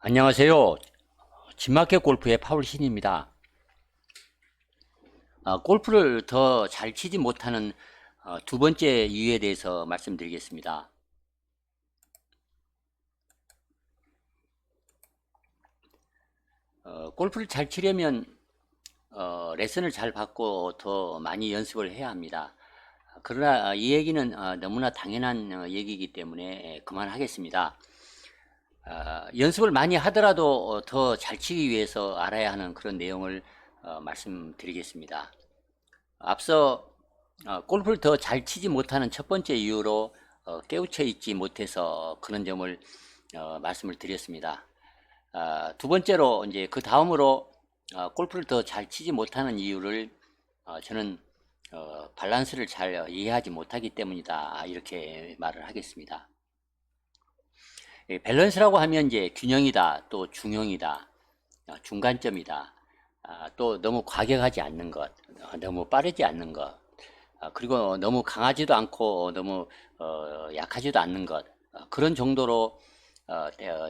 안녕하세요. 진마켓 골프의 파울신입니다. 골프를 더 잘 치지 못하는 두 번째 이유에 대해서 말씀드리겠습니다. 골프를 잘 치려면 레슨을 잘 받고 더 많이 연습을 해야 합니다. 그러나 이 얘기는 너무나 당연한 얘기이기 때문에 그만하겠습니다. 연습을 많이 하더라도 더 잘 치기 위해서 알아야 하는 그런 내용을 말씀드리겠습니다. 앞서 골프를 더 잘 치지 못하는 첫 번째 이유로 깨우쳐 있지 못해서 그런 점을 말씀을 드렸습니다. 두 번째로 이제 그 다음으로 골프를 더 잘 치지 못하는 이유를 저는 밸런스를 잘 이해하지 못하기 때문이다, 이렇게 말을 하겠습니다. 밸런스라고 하면 이제 균형이다, 또 중형이다, 중간점이다, 또 너무 과격하지 않는 것, 너무 빠르지 않는 것, 그리고 너무 강하지도 않고 너무 약하지도 않는 것, 그런 정도로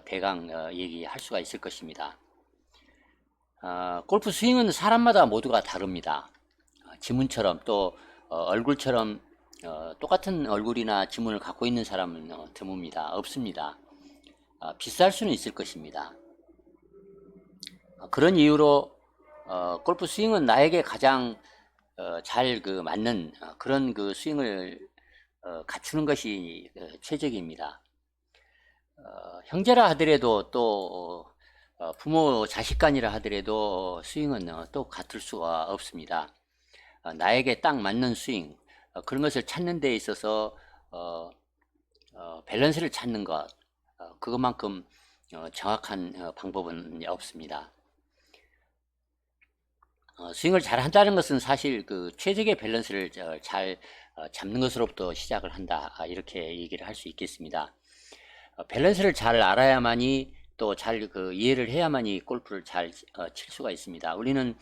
대강 얘기할 수가 있을 것입니다. 골프 스윙은 사람마다 모두가 다릅니다. 지문처럼 또 얼굴처럼 똑같은 얼굴이나 지문을 갖고 있는 사람은 드뭅니다. 없습니다. 비쌀 수는 있을 것입니다. 그런 이유로 골프 스윙은 나에게 가장 잘 맞는 그런 스윙을 갖추는 것이 최적입니다. 형제라 하더라도 또 부모 자식 간이라 하더라도 스윙은 또 같을 수가 없습니다. 나에게 딱 맞는 스윙, 그런 것을 찾는 데 있어서 밸런스를 찾는 것, 그것만큼 정확한 방법은 없습니다. 스윙을 잘 한다는 것은 사실 최적의 밸런스를 잘 잡는 것으로부터 시작을 한다, 이렇게 얘기를 할 수 있겠습니다. 밸런스를 잘 알아야만이 또 잘 이해를 해야만이 골프를 잘 칠 수가 있습니다. 우리는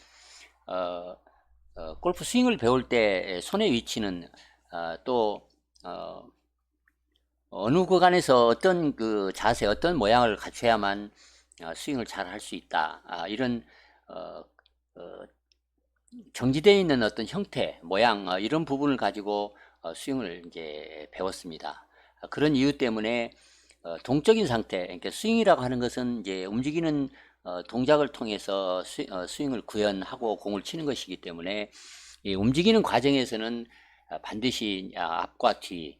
골프 스윙을 배울 때 손의 위치는 또 어느 구간에서 어떤 자세, 어떤 모양을 갖춰야만 스윙을 잘 할 수 있다, 이런 정지되어 있는 어떤 형태, 모양, 이런 부분을 가지고 스윙을 이제 배웠습니다. 그런 이유 때문에 동적인 상태, 그러니까 스윙이라고 하는 것은 이제 움직이는 동작을 통해서 스윙을 구현하고 공을 치는 것이기 때문에 이 움직이는 과정에서는 반드시 앞과 뒤,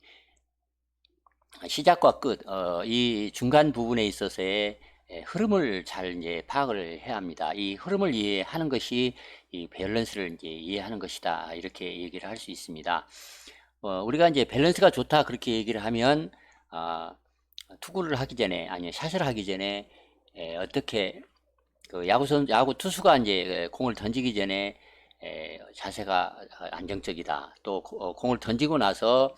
시작과 끝, 이 중간 부분에 있어서의 흐름을 잘 이제 파악을 해야 합니다. 이 흐름을 이해하는 것이 이 밸런스를 이제 이해하는 것이다, 이렇게 얘기를 할 수 있습니다. 우리가 이제 밸런스가 좋다 그렇게 얘기를 하면 투구를 하기 전에, 아니 샷을 하기 전에 어떻게 야구 투수가 이제 공을 던지기 전에 자세가 안정적이다, 또 공을 던지고 나서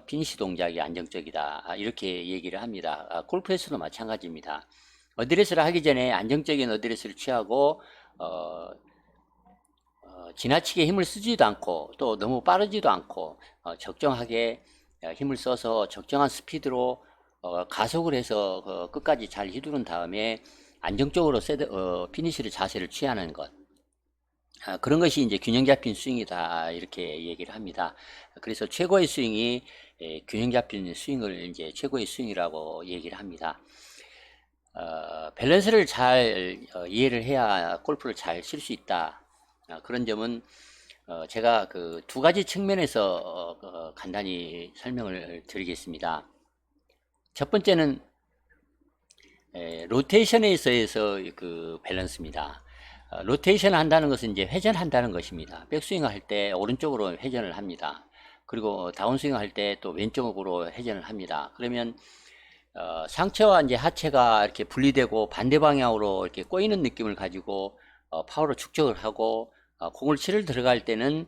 피니시 동작이 안정적이다, 이렇게 얘기를 합니다. 골프에서도 마찬가지입니다. 어드레스를 하기 전에 안정적인 어드레스를 취하고 지나치게 힘을 쓰지도 않고 또 너무 빠르지도 않고 적정하게 힘을 써서 적정한 스피드로 가속을 해서 끝까지 잘 휘두른 다음에 안정적으로 피니시를 자세를 취하는 것, 그런 것이 이제 균형 잡힌 스윙이다, 이렇게 얘기를 합니다. 그래서 최고의 스윙이 균형 잡힌 스윙을 이제 최고의 스윙이라고 얘기를 합니다. 밸런스를 잘 이해를 해야 골프를 잘 칠 수 있다. 그런 점은 제가 두 가지 측면에서 간단히 설명을 드리겠습니다. 첫 번째는 로테이션에 있어서 밸런스입니다. 로테이션을 한다는 것은 이제 회전한다는 것입니다. 백스윙을 할 때 오른쪽으로 회전을 합니다. 그리고 다운스윙을 할 때 또 왼쪽으로 회전을 합니다. 그러면 상체와 이제 하체가 이렇게 분리되고 반대 방향으로 이렇게 꼬이는 느낌을 가지고 파워로 축적을 하고 공을 치러 들어갈 때는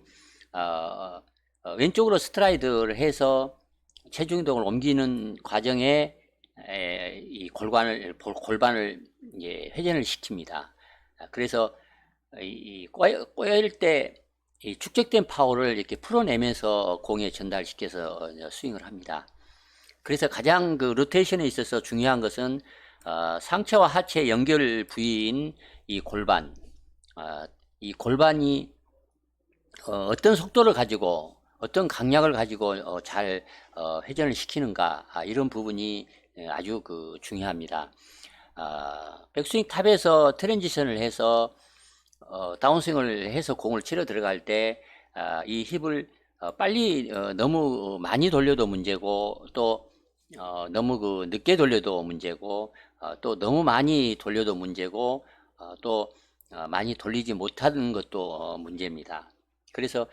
왼쪽으로 스트라이드를 해서 체중 이동을 옮기는 과정에 이 골반을 이제 회전을 시킵니다. 그래서 꼬일 때 이 축적된 파워를 이렇게 풀어내면서 공에 전달시켜서 스윙을 합니다. 그래서 가장 로테이션에 있어서 중요한 것은 상체와 하체 연결 부위인 이 골반, 이 골반이 어떤 속도를 가지고 어떤 강약을 가지고 잘 회전을 시키는가, 이런 부분이 아주 중요합니다. 백스윙 탑에서 트랜지션을 해서 다운스윙을 해서 공을 치러 들어갈 때 이 힙을 빨리 너무 많이 돌려도 문제고, 또 너무 늦게 돌려도 문제고, 또 너무 많이 돌려도 문제고, 또 많이 돌리지 못하는 것도 문제입니다. 그래서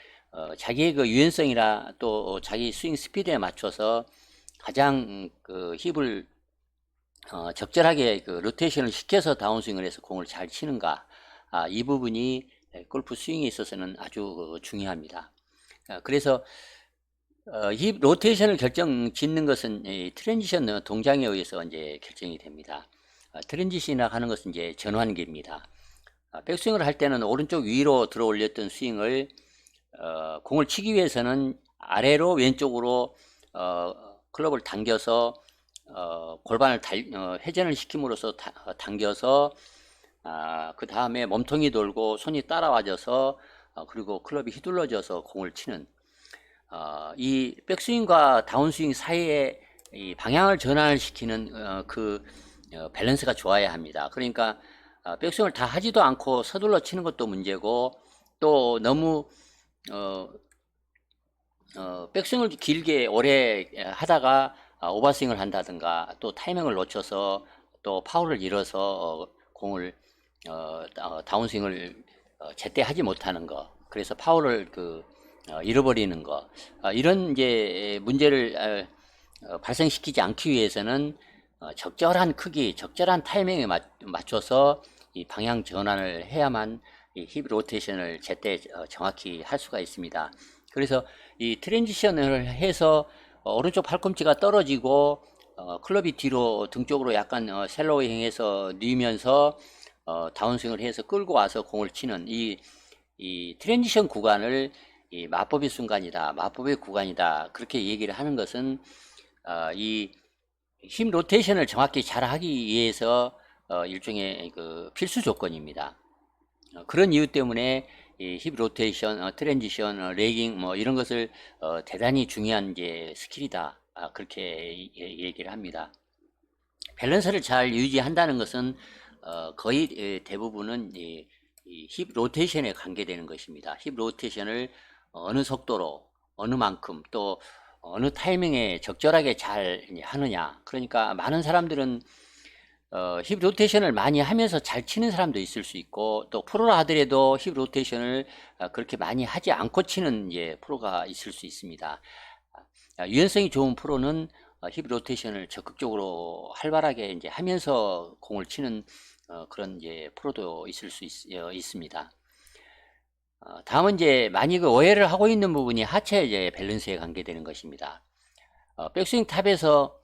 자기의 유연성이나 또 자기 스윙 스피드에 맞춰서 가장 힙을 적절하게 로테이션을 시켜서 다운스윙을 해서 공을 잘 치는가, 이 부분이 골프 스윙에 있어서는 아주 중요합니다. 그래서 힙 로테이션을 짓는 것은 이 트랜지션 동작에 의해서 이제 결정이 됩니다. 트랜지션이라 하는 것은 이제 전환기입니다. 백스윙을 할 때는 오른쪽 위로 들어 올렸던 스윙을 공을 치기 위해서는 아래로 왼쪽으로 클럽을 당겨서 골반을 회전을 시킴으로써 당겨서, 그 다음에 몸통이 돌고 손이 따라와져서 그리고 클럽이 휘둘러져서 공을 치는, 이 백스윙과 다운스윙 사이에 이 방향을 전환을 시키는 밸런스가 좋아야 합니다. 그러니까 백스윙을 다 하지도 않고 서둘러 치는 것도 문제고, 또 너무 백스윙을 길게 오래 하다가 오버스윙을 한다든가, 또 타이밍을 놓쳐서 또 파울을 잃어서 공을 다운스윙을 제때 하지 못하는 거, 그래서 파울을 잃어버리는 거, 이런 이제 문제를 발생시키지 않기 위해서는 적절한 크기, 적절한 타이밍에 맞춰서 이 방향 전환을 해야만 이 힙 로테이션을 제때 정확히 할 수가 있습니다. 그래서 이 트랜지션을 해서 오른쪽 팔꿈치가 떨어지고 클럽이 뒤로 등 쪽으로 약간 셀로우 행해서 뉘면서 다운스윙을 해서 끌고 와서 공을 치는 이 트랜지션 구간을 이 마법의 순간이다, 마법의 구간이다, 그렇게 얘기를 하는 것은 이 힙 로테이션을 정확히 잘 하기 위해서 일종의 필수 조건입니다. 그런 이유 때문에 이 힙 로테이션, 트랜지션, 레깅 뭐 이런 것을 대단히 중요한 이제 스킬이다, 그렇게 얘기를 합니다. 밸런스를 잘 유지한다는 것은 거의 대부분은 이 힙 로테이션에 관계되는 것입니다. 힙 로테이션을 어느 속도로, 어느 만큼, 또 어느 타이밍에 적절하게 잘 하느냐. 그러니까 많은 사람들은 힙 로테이션을 많이 하면서 잘 치는 사람도 있을 수 있고, 또 프로라 하더라도 힙 로테이션을 그렇게 많이 하지 않고 치는 이제 프로가 있을 수 있습니다. 유연성이 좋은 프로는 힙 로테이션을 적극적으로 활발하게 이제 하면서 공을 치는 그런 이제 프로도 있을 수 있습니다. 다음은 이제 많이 오해를 하고 있는 부분이 하체 이제 밸런스에 관계되는 것입니다. 백스윙 탑에서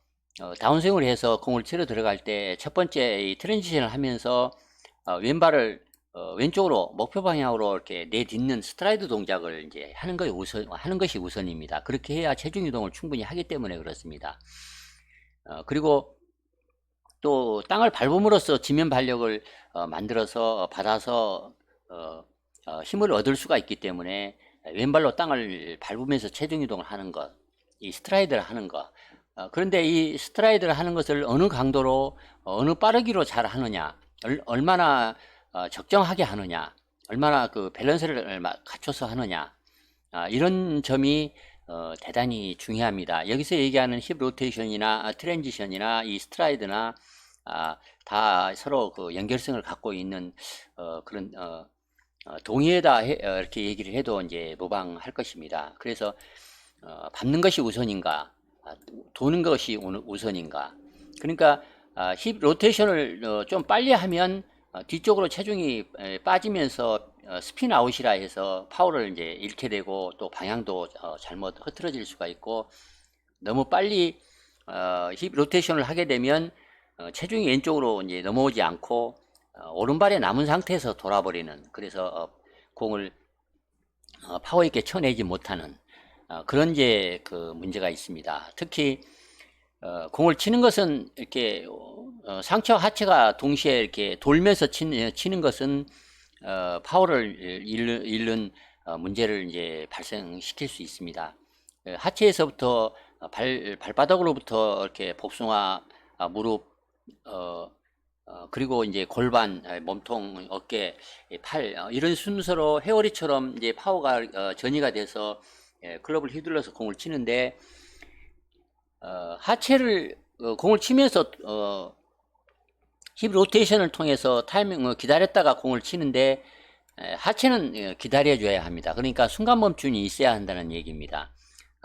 다운스윙을 해서 공을 치러 들어갈 때 첫 번째 이 트랜지션을 하면서 왼발을 왼쪽으로 목표 방향으로 이렇게 내딛는 스트라이드 동작을 이제 하는 것이 우선입니다. 그렇게 해야 체중 이동을 충분히 하기 때문에 그렇습니다. 그리고 또 땅을 밟음으로써 지면 발력을 만들어서 받아서 힘을 얻을 수가 있기 때문에 왼발로 땅을 밟으면서 체중 이동을 하는 것, 이 스트라이드를 하는 것. 그런데 이 스트라이드를 하는 것을 어느 강도로, 어느 빠르기로 잘 하느냐, 얼마나 적정하게 하느냐, 얼마나 밸런스를 갖춰서 하느냐, 이런 점이 대단히 중요합니다. 여기서 얘기하는 힙 로테이션이나 트랜지션이나 이 스트라이드나 다 서로 연결성을 갖고 있는 그런 동의에다 이렇게 얘기를 해도 이제 무방할 것입니다. 그래서 밟는 것이 우선인가, 도는 것이 우선인가. 그러니까 힙 로테이션을 좀 빨리 하면 뒤쪽으로 체중이 빠지면서 스핀 아웃이라 해서 파울을 이제 잃게 되고, 또 방향도 잘못 흐트러질 수가 있고, 너무 빨리 힙 로테이션을 하게 되면 체중이 왼쪽으로 이제 넘어오지 않고 오른발에 남은 상태에서 돌아버리는, 그래서 공을 파워 있게 쳐내지 못하는 그런 이제 문제가 있습니다. 특히 공을 치는 것은 이렇게 상체와 하체가 동시에 이렇게 돌면서 치는 것은 파워를 잃는 문제를 이제 발생시킬 수 있습니다. 하체에서부터 발바닥으로부터 이렇게 복숭아, 무릎, 그리고 이제 골반, 몸통, 어깨, 팔, 이런 순서로 회오리처럼 이제 파워가 전이가 돼서 클럽을 휘둘러서 공을 치는데, 하체를 공을 치면서 힙 로테이션을 통해서 타이밍 기다렸다가 공을 치는데, 하체는 기다려줘야 합니다. 그러니까 순간 멈춤이 있어야 한다는 얘기입니다.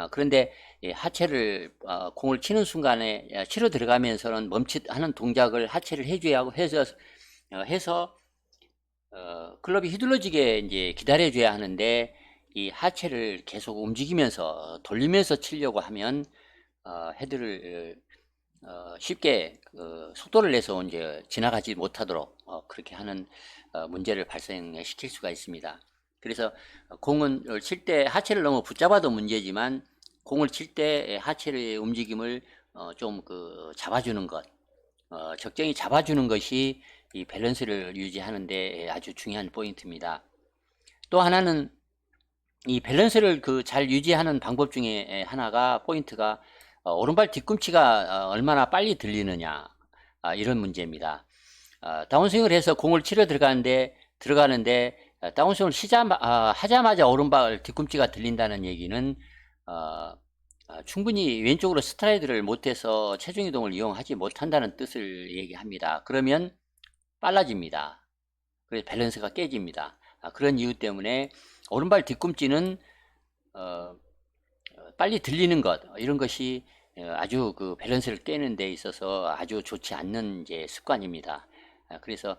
그런데 하체를 공을 치는 순간에 치러 들어가면서는 멈칫하는 동작을 하체를 해줘야 하고 해서 클럽이 휘둘러지게 이제 기다려줘야 하는데, 이 하체를 계속 움직이면서 돌리면서 치려고 하면 헤드를 쉽게 속도를 내서 이제 지나가지 못하도록 그렇게 하는 문제를 발생시킬 수가 있습니다. 그래서 공을 칠 때 하체를 너무 붙잡아도 문제지만, 공을 칠 때 하체의 움직임을 좀 잡아주는 것, 적정히 잡아주는 것이 이 밸런스를 유지하는데 아주 중요한 포인트입니다. 또 하나는 이 밸런스를 잘 유지하는 방법 중에 하나가, 포인트가 오른발 뒤꿈치가 얼마나 빨리 들리느냐, 이런 문제입니다. 다운스윙을 해서 공을 치러 들어가는데 다운스윙을 하자마자 오른발 뒤꿈치가 들린다는 얘기는 충분히 왼쪽으로 스트라이드를 못해서 체중 이동을 이용하지 못한다는 뜻을 얘기합니다. 그러면 빨라집니다. 그래서 밸런스가 깨집니다. 그런 이유 때문에 오른발 뒤꿈치는 빨리 들리는 것, 이런 것이 아주 밸런스를 깨는 데 있어서 아주 좋지 않는 이제 습관입니다. 그래서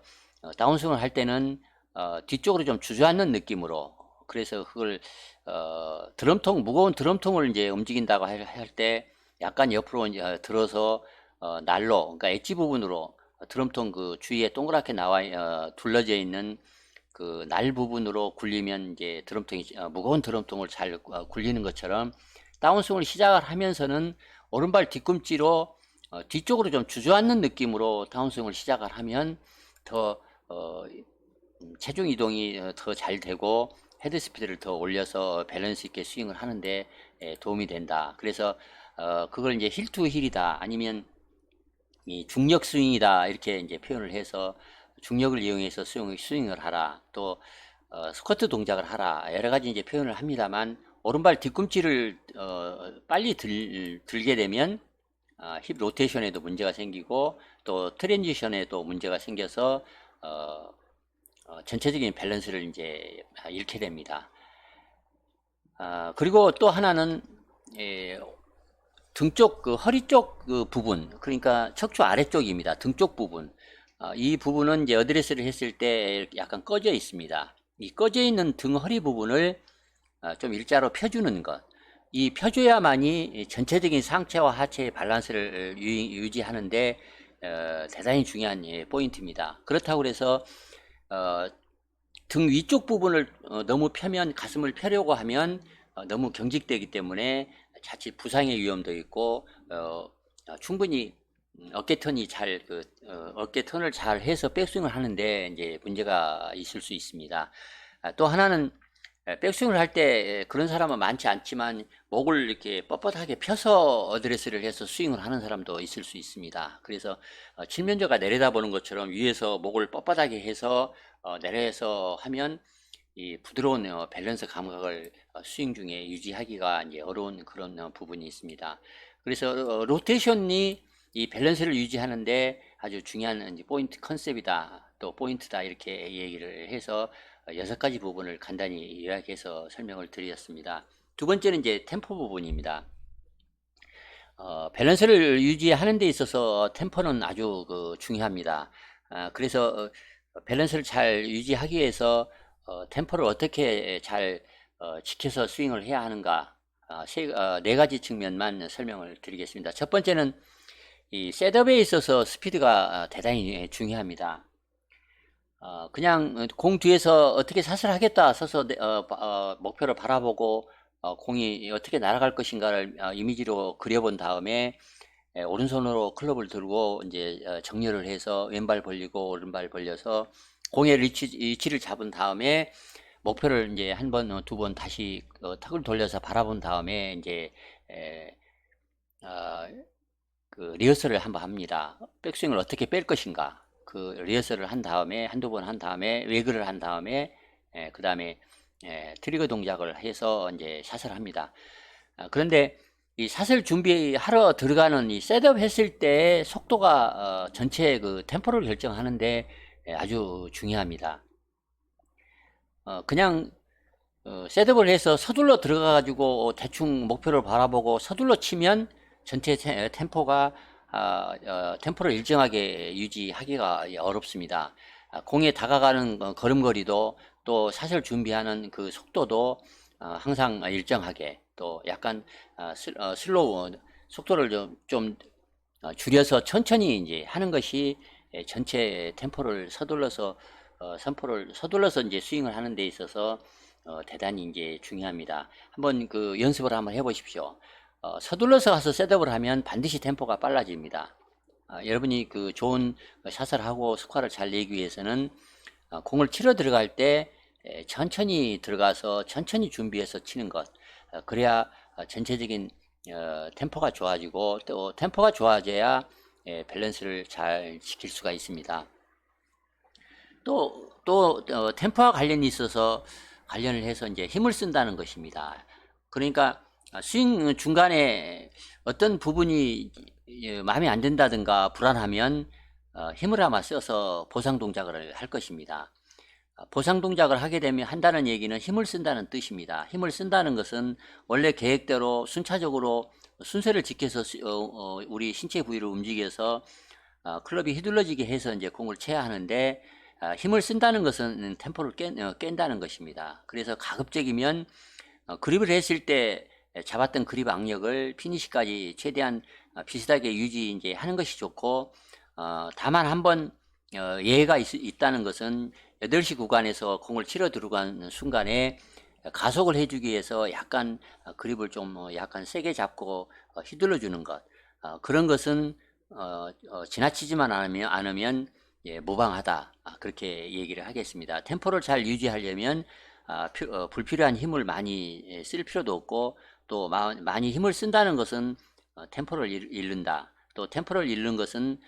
다운스윙을 할 때는 뒤쪽으로 좀 주저앉는 느낌으로, 그래서 그걸 무거운 드럼통을 이제 움직인다고 할 때 약간 옆으로 이제 들어서 날로, 그러니까 엣지 부분으로 드럼통 주위에 동그랗게 둘러져 있는 날 부분으로 굴리면 이제 드럼통이 무거운 드럼통을 잘 굴리는 것처럼, 다운스윙을 시작을 하면서는 오른발 뒤꿈치로 뒤쪽으로 좀 주저앉는 느낌으로 다운스윙을 시작을 하면 더 체중 이동이 더 잘 되고 헤드 스피드를 더 올려서 밸런스 있게 스윙을 하는데 도움이 된다. 그래서 그걸 이제 힐 투 힐이다, 아니면 이 중력 스윙이다, 이렇게 이제 표현을 해서 중력을 이용해서 스윙을 하라, 또 스쿼트 동작을 하라, 여러 가지 이제 표현을 합니다만, 오른발 뒤꿈치를 빨리 들게 되면 힙 로테이션에도 문제가 생기고, 또 트랜지션에도 문제가 생겨서 전체적인 밸런스를 이제 잃게 됩니다. 그리고 또 하나는 등 쪽, 허리 쪽 부분, 그러니까 척추 아래쪽입니다. 등 쪽 부분. 이 부분은 이제 어드레스를 했을 때 약간 꺼져 있습니다. 이 꺼져 있는 등 허리 부분을 좀 일자로 펴주는 것. 이 펴줘야만이 전체적인 상체와 하체의 밸런스를 유지하는데 대단히 중요한 포인트입니다. 그렇다고 해서 등 위쪽 부분을 너무 펴면, 가슴을 펴려고 하면 너무 경직되기 때문에 자칫 부상의 위험도 있고, 충분히 어깨 턴을 잘 해서 백스윙을 하는데 이제 문제가 있을 수 있습니다. 또 하나는 백스윙을 할 때 그런 사람은 많지 않지만, 목을 이렇게 뻣뻣하게 펴서 어드레스를 해서 스윙을 하는 사람도 있을 수 있습니다. 그래서 칠면조가 내려다보는 것처럼 위에서 목을 뻣뻣하게 해서 내려서 하면 이 부드러운 밸런스 감각을 스윙 중에 유지하기가 이제 어려운 그런 부분이 있습니다. 그래서 로테이션이 이 밸런스를 유지하는데 아주 중요한 포인트 컨셉이다, 또 포인트다, 이렇게 얘기를 해서 6가지 부분을 간단히 요약해서 설명을 드렸습니다. 두 번째는 이제 템포 부분입니다. 밸런스를 유지하는 데 있어서 템포는 아주 중요합니다. 그래서 밸런스를 잘 유지하기 위해서 템포를 어떻게 잘 지켜서 스윙을 해야 하는가, 4가지 측면만 설명을 드리겠습니다. 첫 번째는 이 셋업에 있어서 스피드가 대단히 중요합니다. 그냥 공 뒤에서 어떻게 샷을 하겠다 서서 목표를 바라보고 공이 어떻게 날아갈 것인가를 이미지로 그려본 다음에 오른손으로 클럽을 들고 이제 정렬을 해서 왼발 벌리고 오른발 벌려서 공의 위치를 잡은 다음에 목표를 이제 한 번, 두 번 다시 턱을 돌려서 바라본 다음에 이제 에, 어, 그 리허설을 한번 합니다. 백스윙을 어떻게 뺄 것인가. 그 리허설을 한 다음에 한두 번 한 다음에 웨그를 한 다음에 그 다음에 트리거 동작을 해서 이제 샷을 합니다. 그런데 이 샷을 준비하러 들어가는 이 셋업 했을 때 속도가 전체 그 템포를 결정하는데 아주 중요합니다. 그냥 셋업을 해서 서둘러 들어가 가지고 대충 목표를 바라보고 서둘러 치면 전체 템포가 템포를 일정하게 유지하기가 어렵습니다. 공에 다가가는 걸음걸이도 또 샷을 준비하는 그 속도도 항상 일정하게 또 약간 슬로우 속도를 좀 줄여서 천천히 이제 하는 것이 전체 템포를 서둘러서 이제 스윙을 하는 데 있어서 대단히 이제 중요합니다. 한번 그 연습을 한번 해보십시오. 서둘러서 가서 셋업을 하면 반드시 템포가 빨라집니다. 여러분이 그 좋은 샷을 하고 스코어를 잘 내기 위해서는 공을 치러 들어갈 때 천천히 들어가서 천천히 준비해서 치는 것. 그래야 전체적인 템포가 좋아지고 또 템포가 좋아져야 밸런스를 잘 지킬 수가 있습니다. 또 템포와 관련이 있어서 관련을 해서 이제 힘을 쓴다는 것입니다. 그러니까 스윙 중간에 어떤 부분이 마음에 안 든다든가 불안하면 힘을 아마 써서 보상 동작을 할 것입니다. 보상 동작을 하게 되면 한다는 얘기는 힘을 쓴다는 뜻입니다. 힘을 쓴다는 것은 원래 계획대로 순차적으로 순서를 지켜서 우리 신체 부위를 움직여서 클럽이 휘둘러지게 해서 이제 공을 쳐야 하는데 힘을 쓴다는 것은 템포를 깬다는 것입니다. 그래서 가급적이면 그립을 했을 때 잡았던 그립 악력을 피니시까지 최대한 비슷하게 유지 이제 하는 것이 좋고 다만 한번 예외가 있다는 것은 8시 구간에서 공을 치러 들어가는 순간에 가속을 해주기 위해서 약간 그립을 좀 약간 세게 잡고 휘둘러 주는 것 그런 것은 지나치지만 않으면 예, 무방하다 그렇게 얘기를 하겠습니다. 템포를 잘 유지하려면 불필요한 힘을 많이 쓸 필요도 없고 또 많이 힘을 쓴다는 것은 템포를 잃는다. 또 템포를 잃는 것은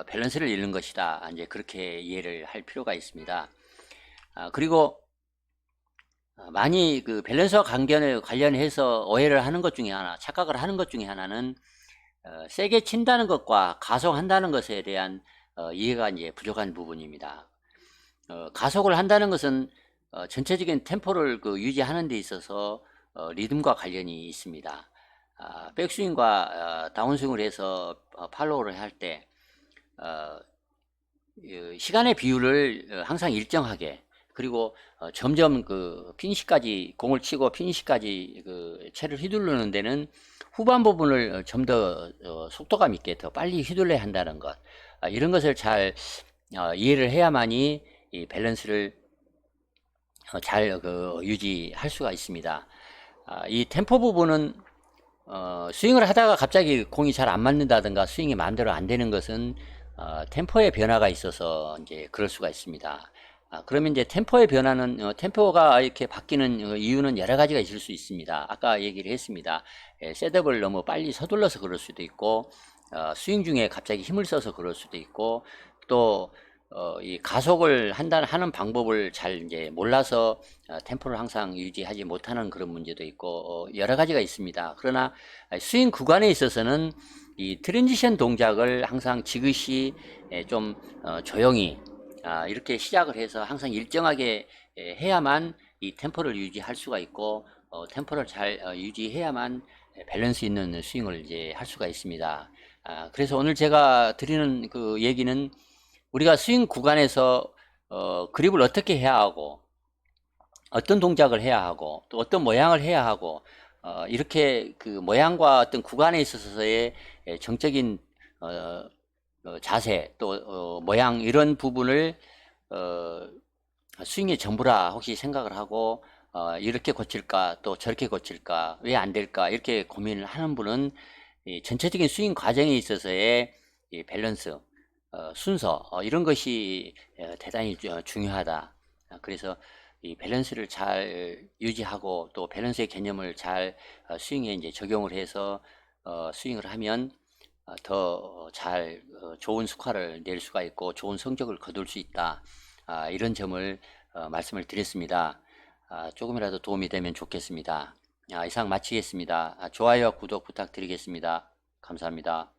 밸런스를 잃는 것이다. 이제 그렇게 이해를 할 필요가 있습니다. 그리고 많이 그 밸런스와 관련해서 오해를 하는 것 중에 하나, 착각을 하는 것 중에 하나는 세게 친다는 것과 가속한다는 것에 대한 이해가 이제 부족한 부분입니다. 가속을 한다는 것은 전체적인 템포를 그 유지하는 데 있어서 리듬과 관련이 있습니다. 백스윙과 다운스윙을 해서 팔로우를 할 때 시간의 비율을 항상 일정하게 그리고 점점 그 피니시까지 공을 치고 피니시까지 그 채를 휘두르는 데는 후반 부분을 좀 더 속도감 있게 더 빨리 휘둘러야 한다는 것 이런 것을 잘 이해를 해야만이 이 밸런스를 잘 유지할 수가 있습니다. 이 템포 부분은 스윙을 하다가 갑자기 공이 잘 안 맞는다든가 스윙이 마음대로 안 되는 것은 템포의 변화가 있어서 이제 그럴 수가 있습니다. 그러면 이제 템포의 변화는 템포가 이렇게 바뀌는 이유는 여러 가지가 있을 수 있습니다. 아까 얘기를 했습니다. 셋업을 너무 빨리 서둘러서 그럴 수도 있고 스윙 중에 갑자기 힘을 써서 그럴 수도 있고 또 이 가속을 하는 방법을 잘 이제 몰라서 템포를 항상 유지하지 못하는 그런 문제도 있고 여러 가지가 있습니다. 그러나 스윙 구간에 있어서는 이 트랜지션 동작을 항상 지그시 좀 조용히 이렇게 시작을 해서 항상 일정하게 해야만 이 템포를 유지할 수가 있고 템포를 잘 유지해야만 밸런스 있는 스윙을 이제 할 수가 있습니다. 그래서 오늘 제가 드리는 그 얘기는 우리가 스윙 구간에서 그립을 어떻게 해야 하고 어떤 동작을 해야 하고 또 어떤 모양을 해야 하고 이렇게 그 모양과 어떤 구간에 있어서의 정적인 자세 또 모양 이런 부분을 스윙의 전부라 혹시 생각을 하고 이렇게 고칠까 또 저렇게 고칠까 왜 안 될까 이렇게 고민을 하는 분은 이 전체적인 스윙 과정에 있어서의 이 밸런스, 순서, 이런 것이 대단히 중요하다. 그래서 이 밸런스를 잘 유지하고 또 밸런스의 개념을 잘 스윙에 이제 적용을 해서 스윙을 하면 더 잘 좋은 스코어를 낼 수가 있고 좋은 성적을 거둘 수 있다. 이런 점을 말씀을 드렸습니다. 조금이라도 도움이 되면 좋겠습니다. 이상 마치겠습니다. 좋아요와 구독 부탁드리겠습니다. 감사합니다.